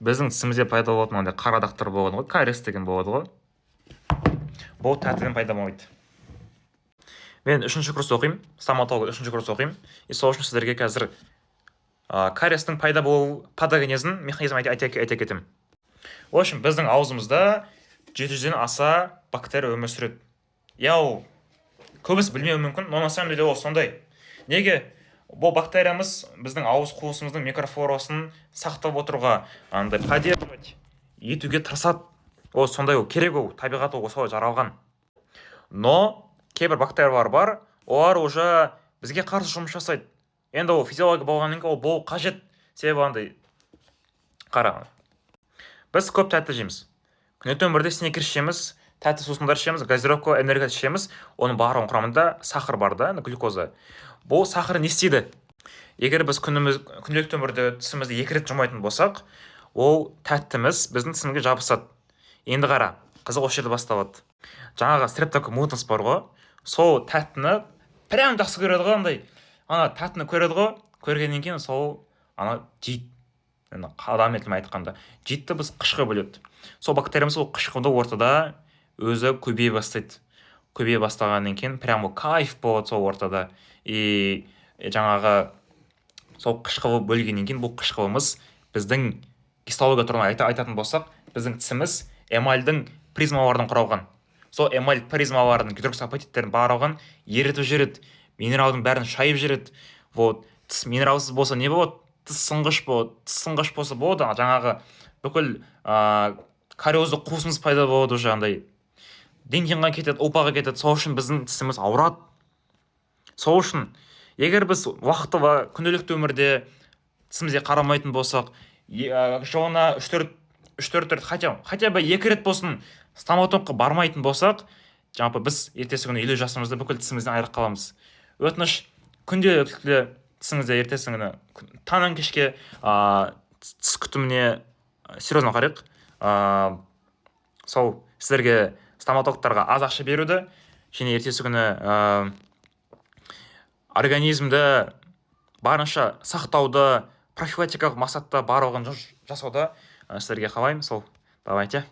біздің тісімізде пайда болатын мынандай қара дақтар болады ғой, кариес деген болады ғой. Бұл тәттіден пайда болмайды. Мен 3-ші курс оқимын, стоматолог 3-ші курс оқимын. И сол үшін сіздерге қазір кариестің пайда болу патогенезін механизмін айта кетемін. В общем, біздің аузымызда 700-ден аса бактерия өмір сүреді. Яу, көбісі білмеуі мүмкін, но на самом деле ол сондай. Неге? Бұл бактериямыз біздің ауыз қуысымыздың микрофлорасын сақтап отыруға, андай поддерживать етуге тырысады. Ол сондай, ол керек, ол табиғат, ол солай жаралған. Но кейбір бактериялар бар, олар уже бізге қарсы жұмыс жасайды. Енді ол физиология болғаннан кейін ол болу қажет. Себебі андай, қара. Біз көп тәтті жейміз. Күнделікті өмірде снекер ішеміз, тәтті сусындар ішеміз, газировка, энергия ішеміз. Оның барлығының құрамында сахар бар да, глюкоза. Бұл сахар не істейді? Егер біз күнделікті өмірде тісімізді 2 рет жұмайтын болсақ, ол тәттіміз біздің тісімізге жабысады. Енді қара, қызық осы жерде басталады. Жаңағы стрептококк мутанс бар ғой, сол тәттіні прям жақсы көреді ғой, андай. Ана тәттіні көреді ғой, көргеннен кейін сол ана жейді. Адам тілімен айтқанда, жейді, біз қышқы бөледі. Сол бактериямыз ол қышқынды ортада өзі көбейе бастайды. Көбейе бастағаннан кейін прям кайф болады сол ортада. И жаңағы сол қышқылы бөлгеннен кейін бұл қышқылымыз біздің гистология туралы айтатын болсақ, біздің тісіміз эмальдің призмалардан құралған. Сол эмаль призмаларының гидроксапатиттерін барлығын ерітіп жүреді, минералдың бәрін шайып жүреді. Вот, тіс минералсыз болса не болады? Тіс сынғыш болады. Тіс сынғыш болса болады, жаңағы бүкіл кариозды қуысымыз пайда болады, уже андай деңгенға кетеді, ұлпаға кетеді. Сол үшін біздің тісіміз ауырады. Сол үшін егер біз уақытылы күнделікті өмірде тісімізге қарамайтын болсақ, жылына 3-4 хотя бы 2 рет болсын стоматологқа бармайтын болсақ, жаңағы біз ертесі күні 50 жасымызда бүкіл тісімізден айырылып қаламыз. Өтініш, күнделікті тісіңізде ертесі күні таңнан кешке тіс күтіміне серьезно қарайық. Сол сіздерге стоматологтарға аз ақша беруді, және ертесі күні организмді барынша сақтауды, профилактикалық мақсатта барлығын жасауды сіздерге қалаймын. Сол, давайте.